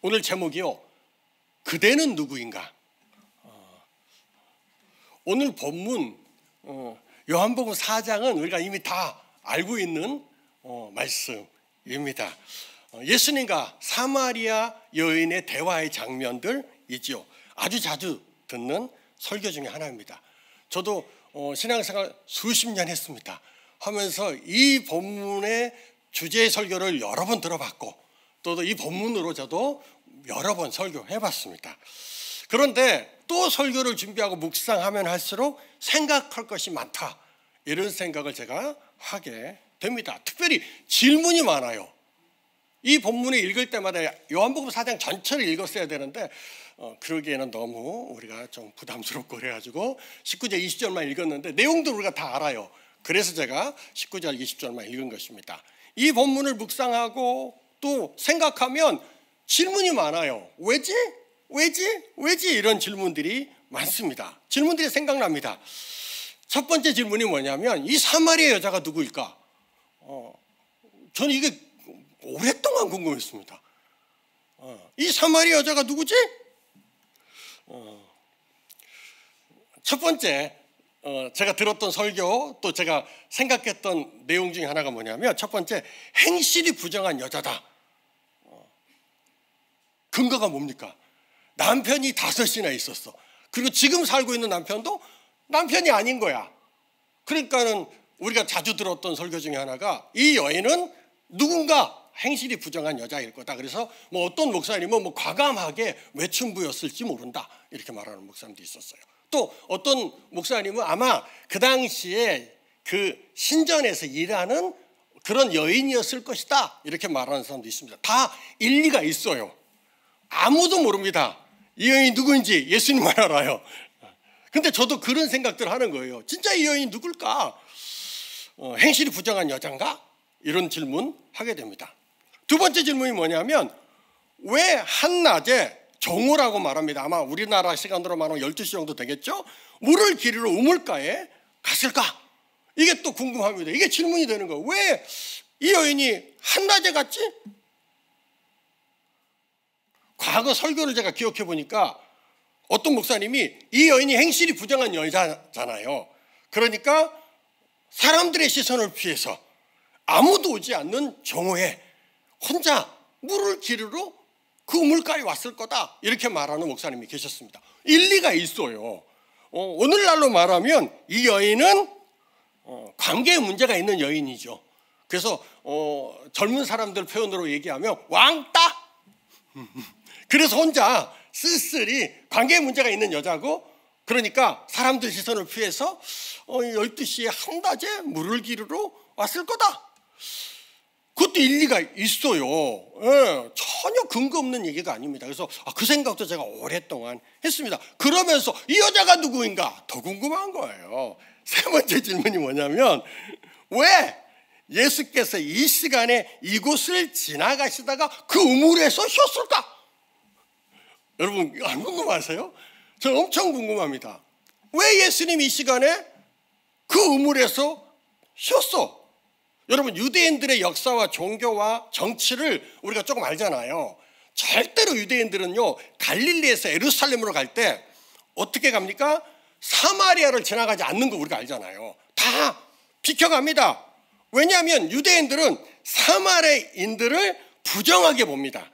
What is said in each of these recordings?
오늘 제목이요, 그대는 누구인가. 오늘 본문 요한복음 4장은 우리가 이미 다 알고 있는 말씀입니다. 예수님과 사마리아 여인의 대화의 장면들이지요. 아주 자주 듣는 설교 중에 하나입니다. 저도 신앙생활 수십 년 했습니다. 하면서 이 본문의 주제의 설교를 여러 번 들어봤고, 또 이 본문으로 저도 여러 번 설교해봤습니다. 그런데 또 설교를 준비하고 묵상하면 할수록 생각할 것이 많다, 이런 생각을 제가 하게 됩니다. 특별히 질문이 많아요. 이 본문을 읽을 때마다 요한복음 4장 전체를 읽었어야 되는데 그러기에는 너무 우리가 좀 부담스럽고 그래가지고 19절 20절만 읽었는데 내용도 우리가 다 알아요. 그래서 제가 19절 20절만 읽은 것입니다. 이 본문을 묵상하고 또 생각하면 질문이 많아요. 왜지? 이런 질문들이 많습니다. 질문들이 생각납니다. 첫 번째 질문이 뭐냐면, 이 사마리아 여자가 누구일까? 저는 이게 오랫동안 궁금했습니다. 이 사마리아 여자가 누구지? 첫 번째, 제가 들었던 설교, 또 제가 생각했던 내용 중에 하나가 뭐냐면, 첫 번째, 행실이 부정한 여자다. 근거가 뭡니까? 남편이 5이나 있었어. 그리고 지금 살고 있는 남편도 남편이 아닌 거야. 그러니까는 우리가 자주 들었던 설교 중에 하나가, 이 여인은 누군가 행실이 부정한 여자일 거다. 그래서 어떤 목사님은 과감하게 외춘부였을지 모른다, 이렇게 말하는 목사님도 있었어요. 또 어떤 목사님은 아마 그 당시에 그 신전에서 일하는 그런 여인이었을 것이다, 이렇게 말하는 사람도 있습니다. 다 일리가 있어요. 아무도 모릅니다. 이 여인이 누구인지 예수님만 알아요. 근데 저도 그런 생각들 하는 거예요. 진짜 이 여인이 누굴까? 행실이 부정한 여잔가? 이런 질문 하게 됩니다. 두 번째 질문이 뭐냐면, 왜 한낮에 정오라고 말합니다. 아마 우리나라 시간으로 말하면 12시 정도 되겠죠? 물을 기르러 우물가에 갔을까? 이게 또 궁금합니다. 이게 질문이 되는 거예요. 왜 이 여인이 한낮에 갔지? 과거 설교를 제가 기억해 보니까 어떤 목사님이, 이 여인이 행실이 부정한 여자잖아요. 그러니까 사람들의 시선을 피해서 아무도 오지 않는 정오에 혼자 물을 기르러 그 우물가에 왔을 거다, 이렇게 말하는 목사님이 계셨습니다. 일리가 있어요. 오늘날로 말하면 이 여인은 관계에 문제가 있는 여인이죠. 그래서 젊은 사람들 표현으로 얘기하면 왕따. 그래서 혼자 쓸쓸히 관계에 문제가 있는 여자고, 그러니까 사람들 시선을 피해서 12시에 한낮에 물을 기르러 왔을 거다. 그것도 일리가 있어요. 전혀 근거 없는 얘기가 아닙니다. 그래서 그 생각도 제가 오랫동안 했습니다. 그러면서 이 여자가 누구인가 더 궁금한 거예요. 세 번째 질문이 뭐냐면, 왜 예수께서 이 시간에 이곳을 지나가시다가 그 우물에서 쉬었을까? 여러분, 안 궁금하세요? 저 엄청 궁금합니다. 왜 예수님이 이 시간에 그 우물에서 쉬었어? 여러분, 유대인들의 역사와 종교와 정치를 우리가 조금 알잖아요. 절대로 유대인들은요, 갈릴리에서 예루살렘으로 갈 때 어떻게 갑니까? 사마리아를 지나가지 않는 거 우리가 알잖아요. 다 비켜갑니다. 왜냐하면 유대인들은 사마리아인들을 부정하게 봅니다.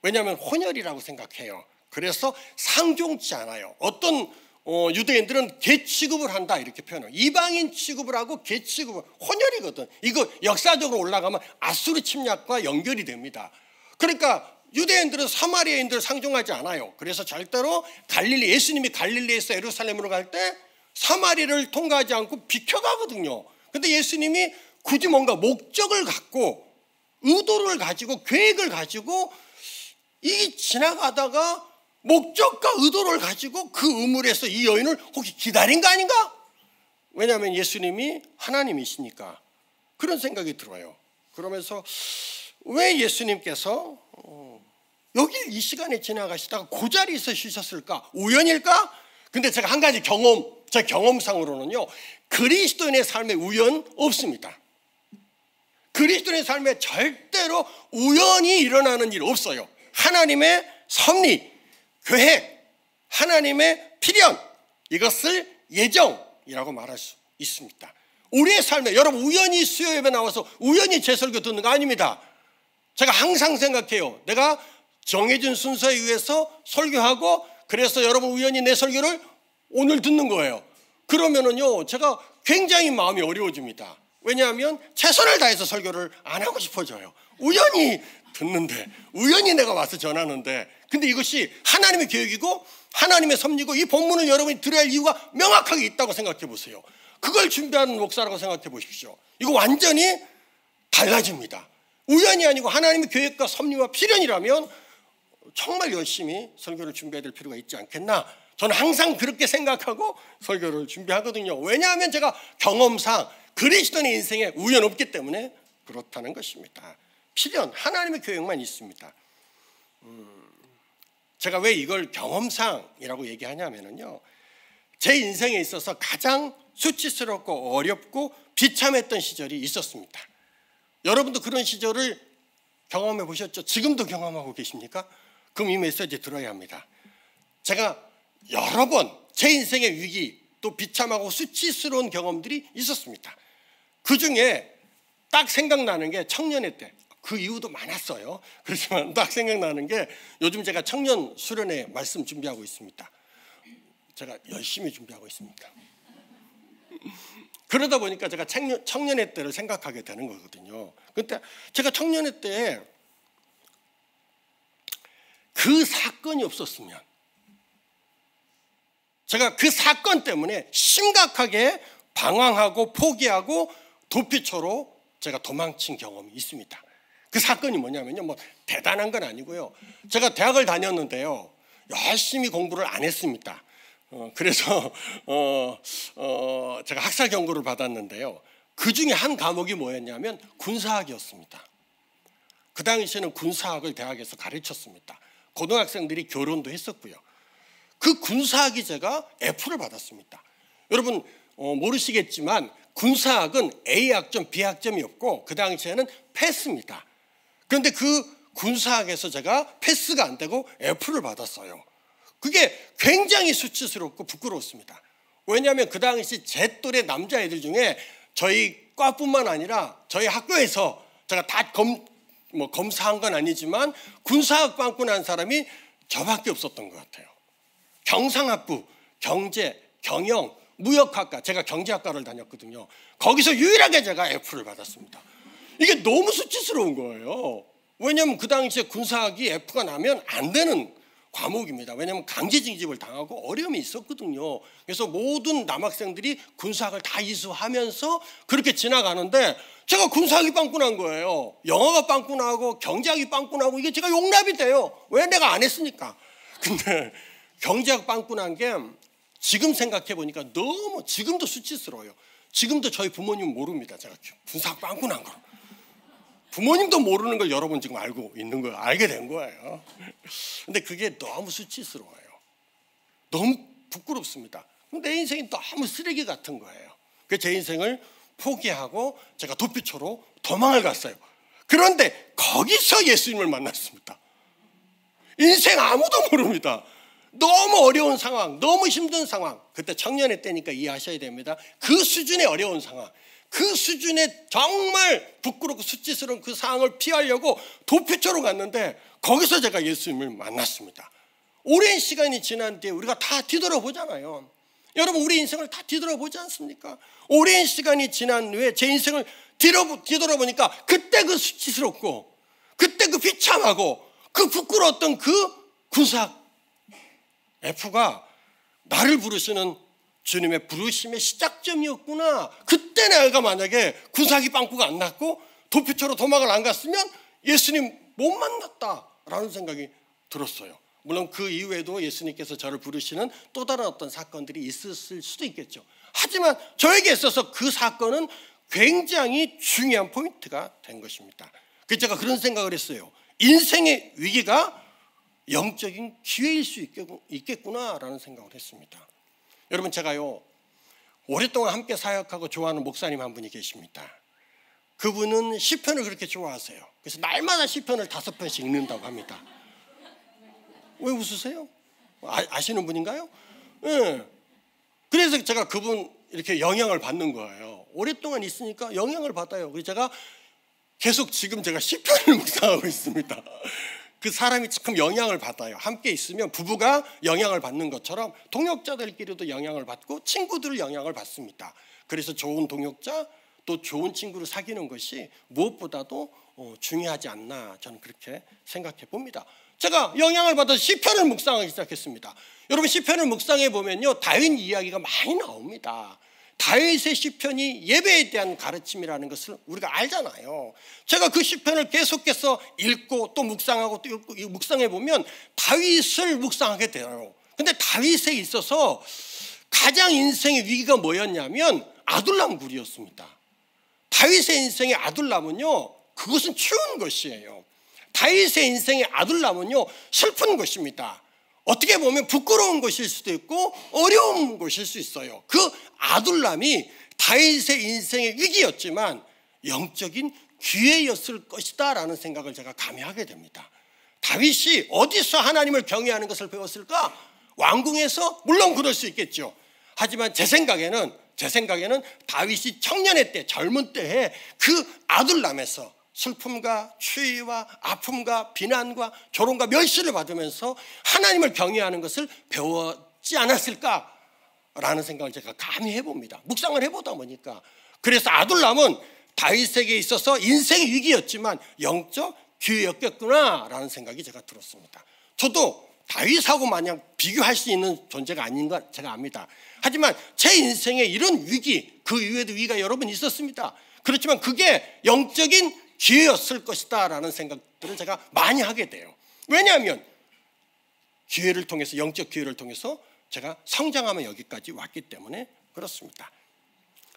왜냐하면 혼혈이라고 생각해요. 그래서 상종치 않아요. 어떤 유대인들은 개 취급을 한다, 이렇게 표현해요. 이방인 취급을 하고 개 취급을, 혼혈이거든. 이거 역사적으로 올라가면 아수르 침략과 연결이 됩니다. 그러니까 유대인들은 사마리아인들을 상종하지 않아요. 그래서 절대로 예수님이 갈릴리에서 예루살렘으로 갈 때 사마리아를 통과하지 않고 비켜가거든요. 근데 예수님이 굳이 뭔가 목적을 갖고, 의도를 가지고, 계획을 가지고 이 지나가다가 목적과 의도를 가지고 그 우물에서 이 여인을 혹시 기다린 거 아닌가? 왜냐하면 예수님이 하나님이시니까. 그런 생각이 들어요. 그러면서 왜 예수님께서 여기 이 시간에 지나가시다가 그 자리에서 쉬셨을까? 우연일까? 근데 제가 한 가지 제 경험상으로는요, 그리스도인의 삶에 우연 없습니다. 그리스도인의 삶에 절대로 우연히 일어나는 일 없어요. 하나님의 섭리, 계획, 하나님의 필연, 이것을 예정이라고 말할 수 있습니다. 우리의 삶에 여러분 우연히 수요 예배 나와서 우연히 제 설교 듣는 거 아닙니다. 제가 항상 생각해요. 내가 정해진 순서에 의해서 설교하고 그래서 여러분 우연히 내 설교를 오늘 듣는 거예요. 그러면은요 제가 굉장히 마음이 어려워집니다. 왜냐하면 최선을 다해서 설교를 안 하고 싶어져요. 우연히 듣는데, 우연히 내가 와서 전하는데, 근데 이것이 하나님의 계획이고 하나님의 섭리고 이 본문을 여러분이 들어야 할 이유가 명확하게 있다고 생각해 보세요. 그걸 준비하는 목사라고 생각해 보십시오. 이거 완전히 달라집니다. 우연이 아니고 하나님의 계획과 섭리와 필연이라면 정말 열심히 설교를 준비해야 될 필요가 있지 않겠나. 저는 항상 그렇게 생각하고 설교를 준비하거든요. 왜냐하면 제가 경험상 그리스도인의 인생에 우연 없기 때문에 그렇다는 것입니다. 필연, 하나님의 계획만 있습니다. 제가 왜 이걸 경험상이라고 얘기하냐면요, 제 인생에 있어서 가장 수치스럽고 어렵고 비참했던 시절이 있었습니다. 여러분도 그런 시절을 경험해 보셨죠? 지금도 경험하고 계십니까? 그럼 이 메시지 들어야 합니다. 제가 여러 번 제 인생의 위기 또 비참하고 수치스러운 경험들이 있었습니다. 그 중에 딱 생각나는 게 청년회 때, 그 이유도 많았어요. 그렇지만 딱 생각나는 게 요즘 제가 청년 수련회 말씀 준비하고 있습니다. 제가 열심히 준비하고 있습니다. 그러다 보니까 제가 청년회 때를 생각하게 되는 거거든요. 그때 제가 청년회 때 그 사건이 없었으면, 제가 그 사건 때문에 심각하게 방황하고 포기하고 도피처로 제가 도망친 경험이 있습니다. 그 사건이 뭐냐면요, 뭐 대단한 건 아니고요. 제가 대학을 다녔는데요, 열심히 공부를 안 했습니다. 그래서 제가 학사 경고를 받았는데요, 그 중에 한 과목이 뭐였냐면 군사학이었습니다. 그 당시에는 군사학을 대학에서 가르쳤습니다. 고등학생들이 교론도 했었고요. 그 군사학이 제가 F를 받았습니다. 여러분 모르시겠지만 군사학은 A학점, B학점이 없고 그 당시에는 패스입니다. 그런데 그 군사학에서 제가 패스가 안 되고 F를 받았어요. 그게 굉장히 수치스럽고 부끄러웠습니다. 왜냐하면 그 당시 제 또래 남자애들 중에 저희 과뿐만 아니라 저희 학교에서 제가 다 검사한 건 아니지만 군사학 빵꾸 난 사람이 저밖에 없었던 것 같아요. 경상학부, 경제, 경영, 무역학과, 제가 경제학과를 다녔거든요. 거기서 유일하게 제가 F를 받았습니다. 이게 너무 수치스러운 거예요. 왜냐하면 그 당시에 군사학이 F가 나면 안 되는 과목입니다. 왜냐하면 강제징집을 당하고 어려움이 있었거든요. 그래서 모든 남학생들이 군사학을 다 이수하면서 그렇게 지나가는데 제가 군사학이 빵꾸 난 거예요. 영어가 빵꾸 나고 경제학이 빵꾸 나고 이게 제가 용납이 돼요. 왜? 내가 안 했으니까. 근데 경제학 빵꾸 난 게 지금 생각해 보니까 너무 지금도 수치스러워요. 지금도 저희 부모님 모릅니다. 제가 군사학 빵꾸 난 거. 부모님도 모르는 걸 여러분 지금 알고 있는 거예요. 알게 된 거예요. 근데 그게 너무 수치스러워요. 너무 부끄럽습니다. 내 인생이 너무 쓰레기 같은 거예요. 그래서 제 인생을 포기하고 제가 도피처로 도망을 갔어요. 그런데 거기서 예수님을 만났습니다. 인생 아무도 모릅니다. 너무 어려운 상황, 너무 힘든 상황. 그때 청년회 때니까 이해하셔야 됩니다. 그 수준의 어려운 상황, 그 수준의 정말 부끄럽고 수치스러운 그 상황을 피하려고 도피처로 갔는데 거기서 제가 예수님을 만났습니다. 오랜 시간이 지난 뒤에 우리가 다 뒤돌아보잖아요. 여러분 우리 인생을 다 뒤돌아보지 않습니까? 오랜 시간이 지난 후에 제 인생을 뒤돌아보니까 그때 그 수치스럽고 그때 그 비참하고 그 부끄러웠던 그 군사학 F가 나를 부르시는 주님의 부르심의 시작점이었구나. 그때 내가 만약에 군사학이 빵꾸가 안 났고 도피처로 도망을 안 갔으면 예수님 못 만났다라는 생각이 들었어요. 물론 그 이후에도 예수님께서 저를 부르시는 또 다른 어떤 사건들이 있었을 수도 있겠죠. 하지만 저에게 있어서 그 사건은 굉장히 중요한 포인트가 된 것입니다. 그래서 제가 그런 생각을 했어요. 인생의 위기가 영적인 기회일 수 있겠구나라는 생각을 했습니다. 여러분 제가요 오랫동안 함께 사역하고 좋아하는 목사님 한 분이 계십니다. 그분은 시편을 그렇게 좋아하세요. 그래서 날마다 시편을 5편씩 읽는다고 합니다. 왜 웃으세요? 아시는 분인가요? 네. 그래서 제가 그분 이렇게 영향을 받는 거예요. 오랫동안 있으니까 영향을 받아요. 그래서 제가 계속 지금 제가 시편을 묵상하고 있습니다. 그 사람이 참 영향을 받아요. 함께 있으면 부부가 영향을 받는 것처럼 동역자들끼리도 영향을 받고 친구들 영향을 받습니다. 그래서 좋은 동역자 또 좋은 친구를 사귀는 것이 무엇보다도 중요하지 않나 저는 그렇게 생각해 봅니다. 제가 영향을 받아서 시편을 묵상하기 시작했습니다. 여러분 시편을 묵상해 보면요 다윗 이야기가 많이 나옵니다. 다윗의 시편이 예배에 대한 가르침이라는 것을 우리가 알잖아요. 제가 그 시편을 계속해서 읽고 또 묵상하고 또 읽고 묵상해 보면 다윗을 묵상하게 돼요. 근데 다윗에 있어서 가장 인생의 위기가 뭐였냐면 아둘람굴이었습니다. 다윗의 인생의 아둘람은요 그것은 추운 것이에요. 다윗의 인생의 아둘람은요 슬픈 것입니다. 어떻게 보면 부끄러운 것일 수도 있고 어려운 것일 수 있어요. 그 아둘람이 다윗의 인생의 위기였지만 영적인 기회였을 것이다 라는 생각을 제가 감히 하게 됩니다. 다윗이 어디서 하나님을 경외하는 것을 배웠을까? 왕궁에서? 물론 그럴 수 있겠죠. 하지만 제 생각에는 다윗이 청년의 때 젊은 때에 그 아둘람에서 슬픔과 추위와 아픔과 비난과 조롱과 멸시를 받으면서 하나님을 경외하는 것을 배웠지 않았을까라는 생각을 제가 감히 해봅니다. 묵상을 해보다 보니까. 그래서 아둘람은 다윗에게 있어서 인생의 위기였지만 영적 기회였겠구나라는 생각이 제가 들었습니다. 저도 다윗하고 마냥 비교할 수 있는 존재가 아닌 걸 제가 압니다. 하지만 제 인생에 이런 위기, 그 이후에도 위기가 여러 번 있었습니다. 그렇지만 그게 영적인 기회였을 것이다 라는 생각들을 제가 많이 하게 돼요. 왜냐하면 기회를 통해서 영적 기회를 통해서 제가 성장하며 여기까지 왔기 때문에 그렇습니다.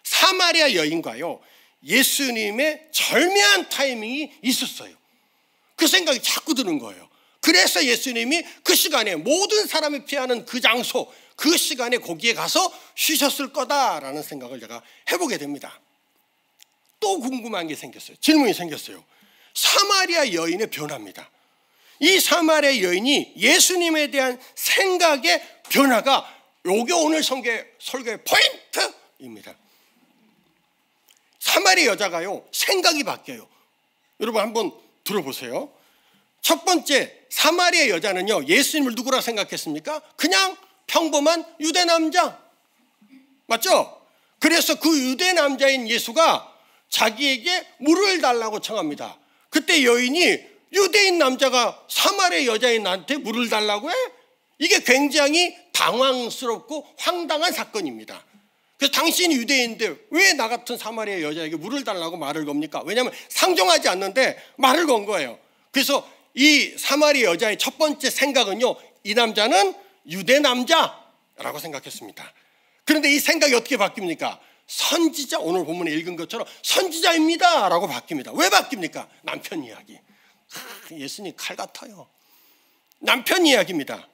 사마리아 여인과요 예수님의 절묘한 타이밍이 있었어요. 그 생각이 자꾸 드는 거예요. 그래서 예수님이 그 시간에 모든 사람이 피하는 그 장소 그 시간에 거기에 가서 쉬셨을 거다라는 생각을 제가 해보게 됩니다. 또 궁금한 게 생겼어요. 질문이 생겼어요. 사마리아 여인의 변화입니다. 이 사마리아 여인이 예수님에 대한 생각의 변화가 요게 오늘 설교의 포인트입니다. 사마리아 여자가요 생각이 바뀌어요. 여러분 한번 들어보세요. 첫 번째 사마리아 여자는요 예수님을 누구라 생각했습니까? 그냥 평범한 유대 남자 맞죠? 그래서 그 유대 남자인 예수가 자기에게 물을 달라고 청합니다. 그때 여인이 유대인 남자가 사마리아 여자인 나한테 물을 달라고 해? 이게 굉장히 당황스럽고 황당한 사건입니다. 그래서 당신이 유대인인데 왜 나 같은 사마리아 여자에게 물을 달라고 말을 겁니까? 왜냐하면 상종하지 않는데 말을 건 거예요. 그래서 이 사마리아 여자의 첫 번째 생각은요 이 남자는 유대 남자라고 생각했습니다. 그런데 이 생각이 어떻게 바뀝니까? 선지자, 오늘 본문에 읽은 것처럼 선지자입니다 라고 바뀝니다. 왜 바뀝니까? 남편 이야기. 예수님 칼 같아요. 남편 이야기입니다.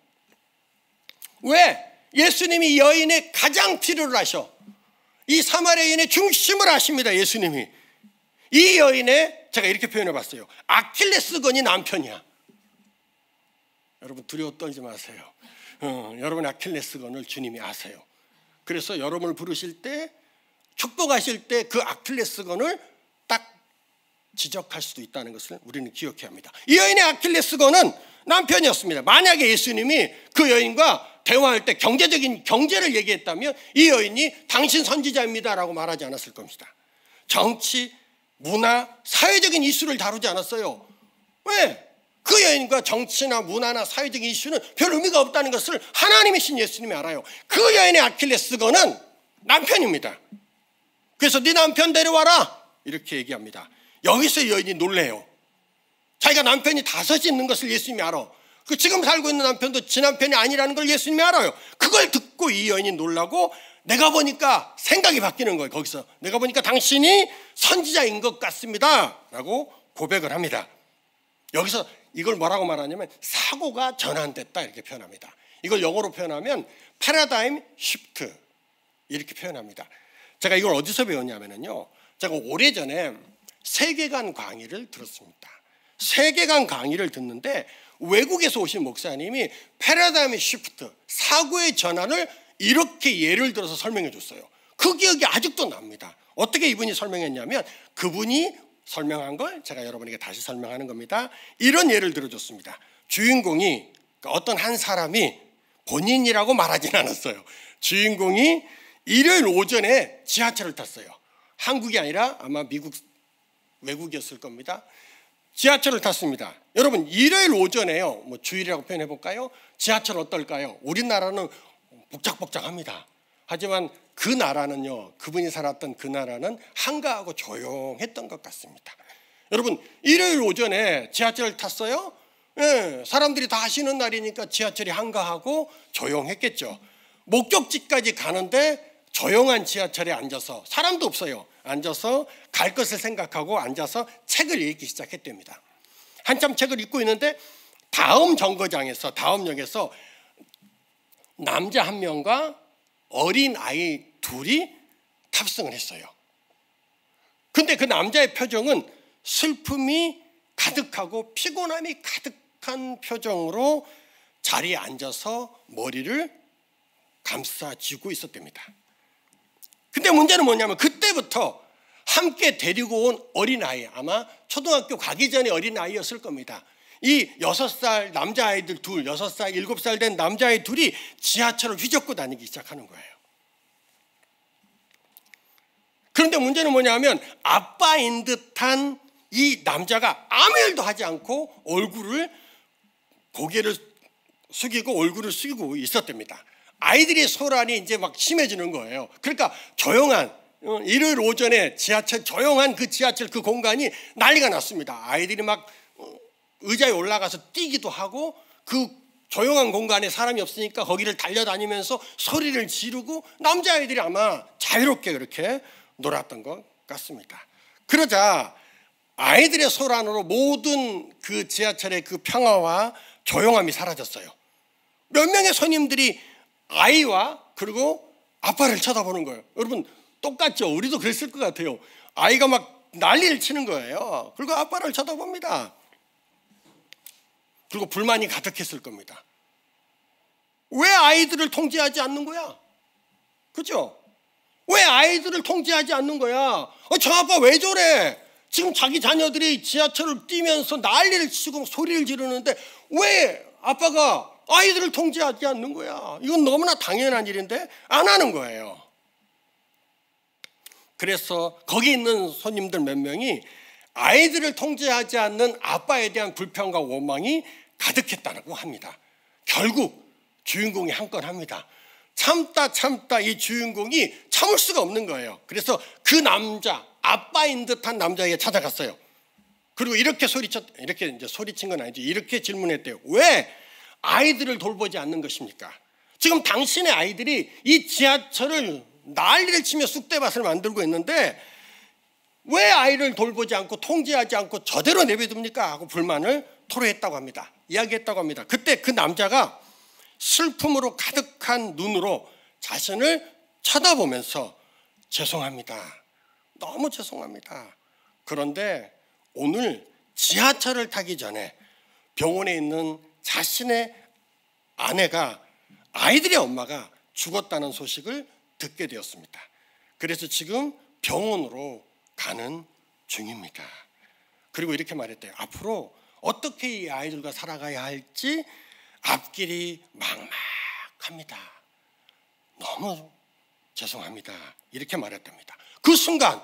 왜? 예수님이 여인의 가장 필요를 아셔. 이 사마리아 여인의 중심을 아십니다. 예수님이. 이 여인의 제가 이렇게 표현해 봤어요. 아킬레스건이 남편이야. 여러분 두려워 떨지 마세요. 여러분의 아킬레스건을 주님이 아세요. 그래서 여러분을 부르실 때 축복하실 때 그 아킬레스건을 딱 지적할 수도 있다는 것을 우리는 기억해야 합니다. 이 여인의 아킬레스건은 남편이었습니다. 만약에 예수님이 그 여인과 대화할 때 경제를 얘기했다면 이 여인이 당신 선지자입니다 라고 말하지 않았을 겁니다. 정치, 문화, 사회적인 이슈를 다루지 않았어요. 왜? 그 여인과 정치나 문화나 사회적인 이슈는 별 의미가 없다는 것을 하나님이신 예수님이 알아요. 그 여인의 아킬레스건은 남편입니다. 그래서 네 남편 데려와라 이렇게 얘기합니다. 여기서 여인이 놀래요. 자기가 남편이 5이 있는 것을 예수님이 알아. 그 지금 살고 있는 남편도 지 남편이 아니라는 걸 예수님이 알아요. 그걸 듣고 이 여인이 놀라고 내가 보니까 생각이 바뀌는 거예요. 거기서 내가 보니까 당신이 선지자인 것 같습니다 라고 고백을 합니다. 여기서 이걸 뭐라고 말하냐면 사고가 전환됐다 이렇게 표현합니다. 이걸 영어로 표현하면 패러다임 시프트 이렇게 표현합니다. 제가 이걸 어디서 배웠냐면요 제가 오래전에 세계관 강의를 들었습니다. 세계관 강의를 듣는데 외국에서 오신 목사님이 패러다임 시프트, 사고의 전환을 이렇게 예를 들어서 설명해 줬어요. 그 기억이 아직도 납니다. 어떻게 이분이 설명했냐면, 그분이 설명한 걸 제가 여러분에게 다시 설명하는 겁니다. 이런 예를 들어줬습니다. 주인공이, 어떤 한 사람이, 본인이라고 말하진 않았어요. 주인공이 일요일 오전에 지하철을 탔어요. 한국이 아니라 아마 외국이었을 겁니다. 지하철을 탔습니다. 여러분, 일요일 오전에요, 뭐 주일이라고 표현해 볼까요? 지하철 어떨까요? 우리나라는 복작복작합니다. 하지만 그 나라는요, 그분이 살았던 그 나라는 한가하고 조용했던 것 같습니다. 여러분, 일요일 오전에 지하철을 탔어요. 사람들이 다 쉬는 날이니까 지하철이 한가하고 조용했겠죠. 목적지까지 가는데 조용한 지하철에 앉아서, 사람도 없어요. 앉아서 갈 것을 생각하고 앉아서 책을 읽기 시작했답니다. 한참 책을 읽고 있는데 다음 정거장에서, 다음 역에서 남자 한 명과 어린 아이 둘이 탑승을 했어요. 근데 그 남자의 표정은 슬픔이 가득하고 피곤함이 가득한 표정으로 자리에 앉아서 머리를 감싸쥐고 있었답니다. 근데 문제는 뭐냐면, 그때부터 함께 데리고 온 어린아이, 아마 초등학교 가기 전에 어린아이였을 겁니다. 이 6살 남자아이들 둘, 6살, 7살 된 남자아이 둘이 지하철을 휘젓고 다니기 시작하는 거예요. 그런데 문제는 뭐냐면, 아빠인 듯한 이 남자가 아무 일도 하지 않고 고개를 숙이고 얼굴을 숙이고 있었답니다. 아이들의 소란이 이제 막 심해지는 거예요. 그러니까 조용한, 일요일 오전에 지하철, 조용한 그 지하철 그 공간이 난리가 났습니다. 아이들이 막 의자에 올라가서 뛰기도 하고, 그 조용한 공간에 사람이 없으니까 거기를 달려다니면서 소리를 지르고, 남자아이들이 아마 자유롭게 그렇게 놀았던 것 같습니다. 그러자 아이들의 소란으로 모든 그 지하철의 그 평화와 조용함이 사라졌어요. 몇 명의 손님들이 아이와 그리고 아빠를 쳐다보는 거예요. 여러분, 똑같죠? 우리도 그랬을 것 같아요. 아이가 막 난리를 치는 거예요. 그리고 아빠를 쳐다봅니다. 그리고 불만이 가득했을 겁니다. 왜 아이들을 통제하지 않는 거야? 그죠? 왜 아이들을 통제하지 않는 거야? 저 아빠 왜 저래? 지금 자기 자녀들이 지하철을 뛰면서 난리를 치고 소리를 지르는데 왜 아빠가 아이들을 통제하지 않는 거야? 이건 너무나 당연한 일인데 안 하는 거예요. 그래서 거기 있는 손님들 몇 명이 아이들을 통제하지 않는 아빠에 대한 불평과 원망이 가득했다고 합니다. 결국 주인공이 한 건 합니다. 참다 이 주인공이 참을 수가 없는 거예요. 그래서 그 남자, 아빠인 듯한 남자에게 찾아갔어요. 그리고 이렇게 이제 소리친 건 아니죠. 이렇게 질문했대요. 왜 아이들을 돌보지 않는 것입니까? 지금 당신의 아이들이 이 지하철을 난리를 치며 쑥대밭을 만들고 있는데 왜 아이를 돌보지 않고 통제하지 않고 저대로 내버려둡니까? 하고 불만을 토로했다고 합니다. 이야기했다고 합니다. 그때 그 남자가 슬픔으로 가득한 눈으로 자신을 쳐다보면서 죄송합니다. 너무 죄송합니다. 그런데 오늘 지하철을 타기 전에 병원에 있는 자신의 아내가, 아이들의 엄마가 죽었다는 소식을 듣게 되었습니다. 그래서 지금 병원으로 가는 중입니다. 그리고 이렇게 말했대요. 앞으로 어떻게 이 아이들과 살아가야 할지 앞길이 막막합니다. 너무 죄송합니다. 이렇게 말했답니다. 그 순간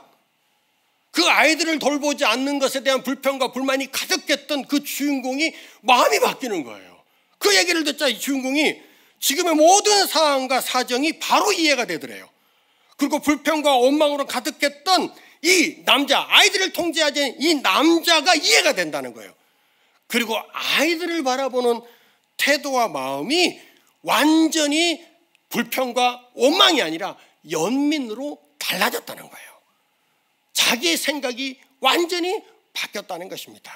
그 아이들을 돌보지 않는 것에 대한 불평과 불만이 가득했던 그 주인공이 마음이 바뀌는 거예요. 그 얘기를 듣자 이 주인공이 지금의 모든 상황과 사정이 바로 이해가 되더래요. 그리고 불평과 원망으로 가득했던 이 남자, 아이들을 통제하지 않은 이 남자가 이해가 된다는 거예요. 그리고 아이들을 바라보는 태도와 마음이 완전히 불평과 원망이 아니라 연민으로 달라졌다는 거예요. 자기의 생각이 완전히 바뀌었다는 것입니다.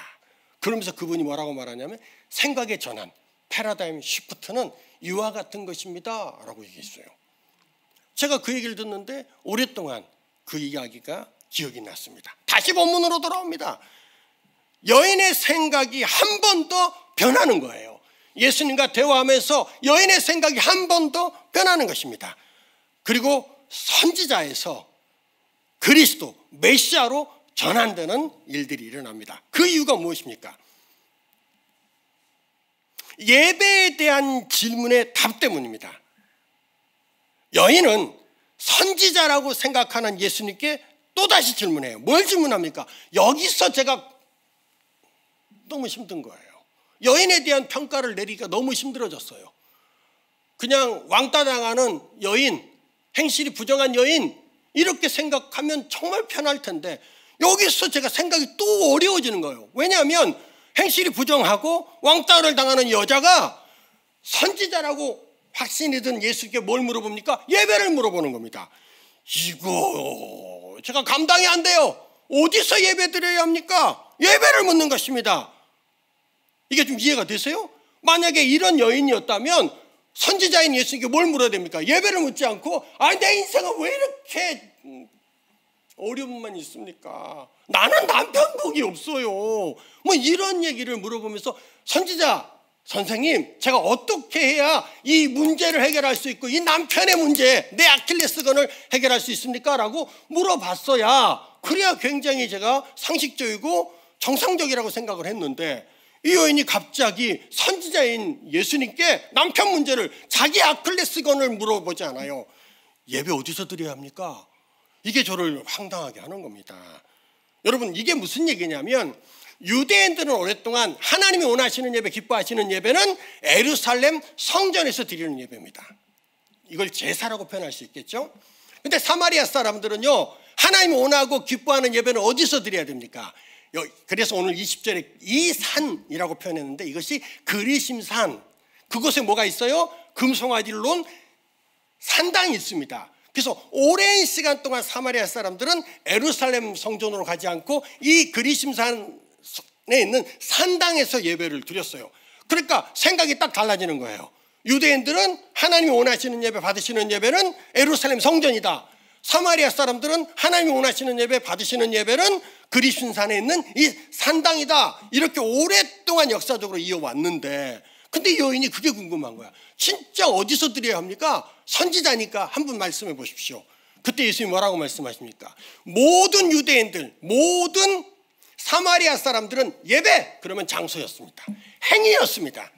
그러면서 그분이 뭐라고 말하냐면 생각의 전환, 패러다임 시프트는 이와 같은 것입니다 라고 얘기했어요. 제가 그 얘기를 듣는데 오랫동안 그 이야기가 기억이 났습니다. 다시 본문으로 돌아옵니다. 여인의 생각이 한 번 더 변하는 거예요. 예수님과 대화하면서 여인의 생각이 한 번 더 변하는 것입니다. 그리고 선지자에서 그리스도 메시아로 전환되는 일들이 일어납니다. 그 이유가 무엇입니까? 예배에 대한 질문의 답 때문입니다. 여인은 선지자라고 생각하는 예수님께 또다시 질문해요. 뭘 질문합니까? 여기서 제가 너무 힘든 거예요. 여인에 대한 평가를 내리기가 너무 힘들어졌어요. 그냥 왕따 당하는 여인, 행실이 부정한 여인, 이렇게 생각하면 정말 편할 텐데 여기서 제가 생각이 또 어려워지는 거예요. 왜냐하면 행실이 부정하고 왕따를 당하는 여자가 선지자라고 확신이 든 예수께 뭘 물어봅니까? 예배를 물어보는 겁니다. 이거 제가 감당이 안 돼요. 어디서 예배 드려야 합니까? 예배를 묻는 것입니다. 이게 좀 이해가 되세요? 만약에 이런 여인이었다면 선지자인 예수님께 뭘 물어야 됩니까? 예배를 묻지 않고 내 인생은 왜 이렇게 어려움만 있습니까? 나는 남편복이 없어요. 뭐 이런 얘기를 물어보면서 선지자 선생님, 제가 어떻게 해야 이 문제를 해결할 수 있고 이 남편의 문제, 내 아킬레스건을 해결할 수 있습니까? 라고 물어봤어야 그래야 굉장히 제가 상식적이고 정상적이라고 생각을 했는데 이 여인이 갑자기 선지자인 예수님께 남편 문제를 자기 아킬레스건을 물어보지 않아요. 예배 어디서 드려야 합니까? 이게 저를 황당하게 하는 겁니다. 여러분, 이게 무슨 얘기냐면 유대인들은 오랫동안 하나님이 원하시는 예배, 기뻐하시는 예배는 예루살렘 성전에서 드리는 예배입니다. 이걸 제사라고 표현할 수 있겠죠. 근데 사마리아 사람들은요, 하나님이 원하고 기뻐하는 예배는 어디서 드려야 됩니까? 그래서 오늘 20절에 이 산이라고 표현했는데 이것이 그리심산, 그곳에 뭐가 있어요? 금송아지를 놓은 산당이 있습니다. 그래서 오랜 시간 동안 사마리아 사람들은 예루살렘 성전으로 가지 않고 이 그리심산에 있는 산당에서 예배를 드렸어요. 그러니까 생각이 딱 달라지는 거예요. 유대인들은 하나님이 원하시는 예배, 받으시는 예배는 예루살렘 성전이다. 사마리아 사람들은 하나님이 원하시는 예배, 받으시는 예배는 그리심산에 있는 이 산당이다. 이렇게 오랫동안 역사적으로 이어왔는데, 근데 이 여인이 그게 궁금한 거야. 진짜 어디서 드려야 합니까? 선지자니까 한 분 말씀해 보십시오. 그때 예수님이 뭐라고 말씀하십니까? 모든 유대인들, 모든 사마리아 사람들은 예배, 그러면 장소였습니다. 행위였습니다.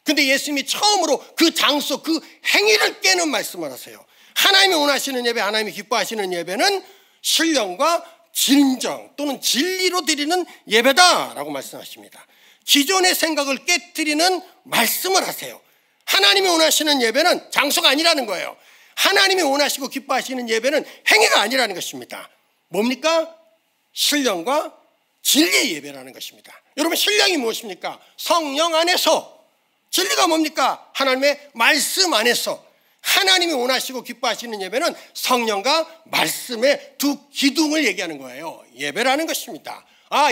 근데 예수님이 처음으로 그 장소, 그 행위를 깨는 말씀을 하세요. 하나님이 원하시는 예배, 하나님이 기뻐하시는 예배는 신령과 진정 또는 진리로 드리는 예배다라고 말씀하십니다. 기존의 생각을 깨뜨리는 말씀을 하세요. 하나님이 원하시는 예배는 장소가 아니라는 거예요. 하나님이 원하시고 기뻐하시는 예배는 행위가 아니라는 것입니다. 뭡니까? 신령과 진리의 예배라는 것입니다. 여러분, 신령이 무엇입니까? 성령 안에서. 진리가 뭡니까? 하나님의 말씀 안에서. 하나님이 원하시고 기뻐하시는 예배는 성령과 말씀의 두 기둥을 얘기하는 거예요. 예배라는 것입니다.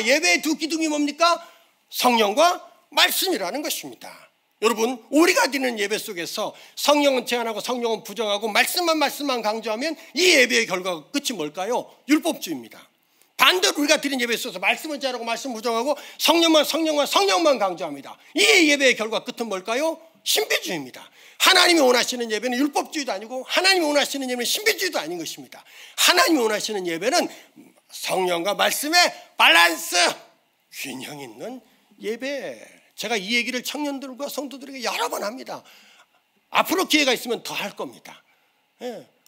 예배의 두 기둥이 뭡니까? 성령과 말씀이라는 것입니다. 여러분, 우리가 드리는 예배 속에서 성령은 제한하고 성령은 부정하고 말씀만 강조하면 이 예배의 결과가 끝이 뭘까요? 율법주의입니다. 반대로 우리가 드린 예배에 있어서 말씀은 제한하고 말씀 부정하고 성령만 강조합니다. 이 예배의 결과 끝은 뭘까요? 신비주의입니다. 하나님이 원하시는 예배는 율법주의도 아니고 하나님이 원하시는 예배는 신비주의도 아닌 것입니다. 하나님이 원하시는 예배는 성령과 말씀의 밸런스, 균형 있는 예배. 제가 이 얘기를 청년들과 성도들에게 여러 번 합니다. 앞으로 기회가 있으면 더 할 겁니다.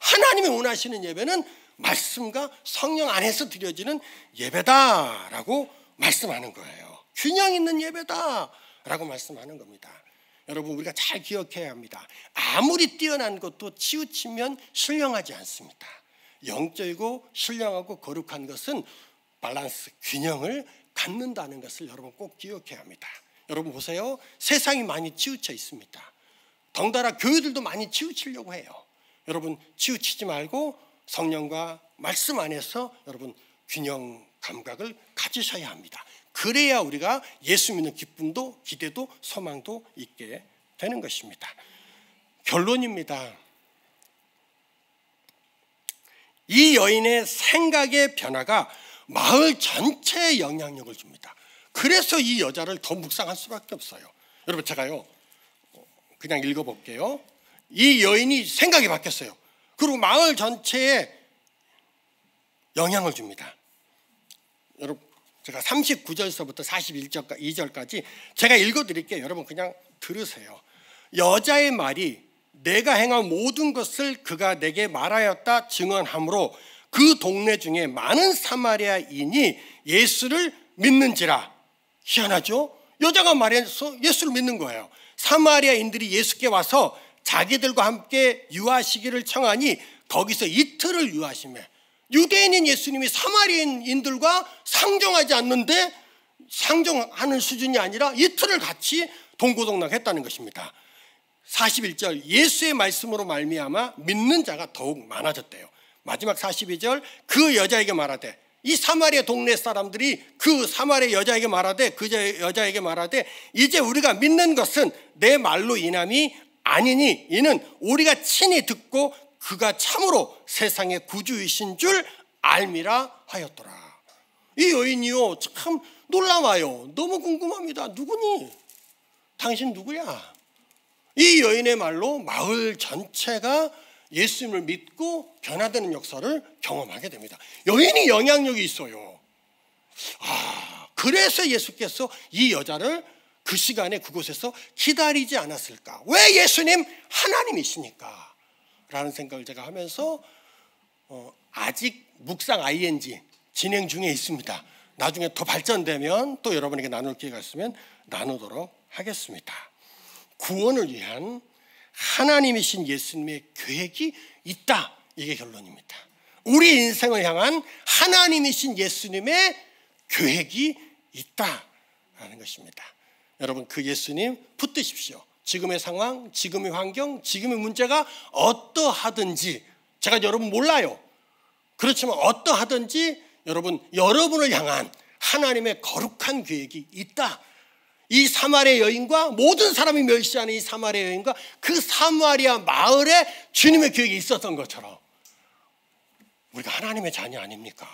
하나님이 원하시는 예배는 말씀과 성령 안에서 드려지는 예배다라고 말씀하는 거예요. 균형 있는 예배다라고 말씀하는 겁니다. 여러분, 우리가 잘 기억해야 합니다. 아무리 뛰어난 것도 치우치면 신령하지 않습니다. 영적이고 신령하고 거룩한 것은 밸런스, 균형을 갖는다는 것을 여러분 꼭 기억해야 합니다. 여러분 보세요. 세상이 많이 치우쳐 있습니다. 덩달아 교회들도 많이 치우치려고 해요. 여러분, 치우치지 말고 성령과 말씀 안에서 여러분 균형 감각을 가지셔야 합니다. 그래야 우리가 예수 믿는 기쁨도 기대도 소망도 있게 되는 것입니다. 결론입니다. 이 여인의 생각의 변화가 마을 전체에 영향력을 줍니다. 그래서 이 여자를 더 묵상할 수밖에 없어요. 여러분 제가요 그냥 읽어볼게요. 이 여인이 생각이 바뀌었어요. 그리고 마을 전체에 영향을 줍니다. 여러분 제가 39절서부터 41절까지 제가 읽어드릴게요. 여러분 그냥 들으세요. 여자의 말이 내가 행한 모든 것을 그가 내게 말하였다 증언하므로 그 동네 중에 많은 사마리아인이 예수를 믿는지라. 희한하죠? 여자가 말해서 예수를 믿는 거예요. 사마리아인들이 예수께 와서 자기들과 함께 유하시기를 청하니 거기서 이틀을 유하시며, 유대인인 예수님이 사마리아인들과 상종하지 않는데, 상종하는 수준이 아니라 이틀을 같이 동고동락했다는 것입니다. 41절 예수의 말씀으로 말미암아 믿는 자가 더욱 많아졌대요. 마지막 42절 그 여자에게 말하되, 이 사마리아 동네 사람들이 그 사마리아 여자에게 말하되, 그 여자에게 말하되 이제 우리가 믿는 것은 내 말로 인함이 아니니 이는 우리가 친히 듣고 그가 참으로 세상의 구주이신 줄 알미라 하였더라. 이 여인이요 참 놀라워요. 너무 궁금합니다. 누구니? 당신 누구야? 이 여인의 말로 마을 전체가 예수님을 믿고 변화되는 역사를 경험하게 됩니다. 여인이 영향력이 있어요. 그래서 예수께서 이 여자를 그 시간에 그곳에서 기다리지 않았을까? 왜 예수님 하나님이시니까? 라는 생각을 제가 하면서 아직 묵상 ING 진행 중에 있습니다. 나중에 더 발전되면 또 여러분에게 나눌 기회가 있으면 나누도록 하겠습니다. 구원을 위한 하나님이신 예수님의 계획이 있다. 이게 결론입니다. 우리 인생을 향한 하나님이신 예수님의 계획이 있다라는 것입니다. 여러분 그 예수님 붙드십시오. 지금의 상황, 지금의 환경, 지금의 문제가 어떠하든지, 제가 여러분 몰라요. 그렇지만 어떠하든지 여러분을 향한 하나님의 거룩한 계획이 있다. 이 사마리아 여인과 모든 사람이 멸시하는 이 사마리아 여인과 그 사마리아 마을에 주님의 계획이 있었던 것처럼 우리가 하나님의 자녀 아닙니까?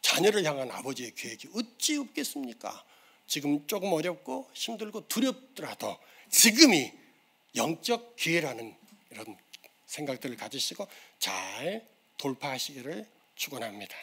자녀를 향한 아버지의 계획이 어찌 없겠습니까? 지금 조금 어렵고 힘들고 두렵더라도 지금이 영적 기회라는 이런 생각들을 가지시고 잘 돌파하시기를 축원합니다.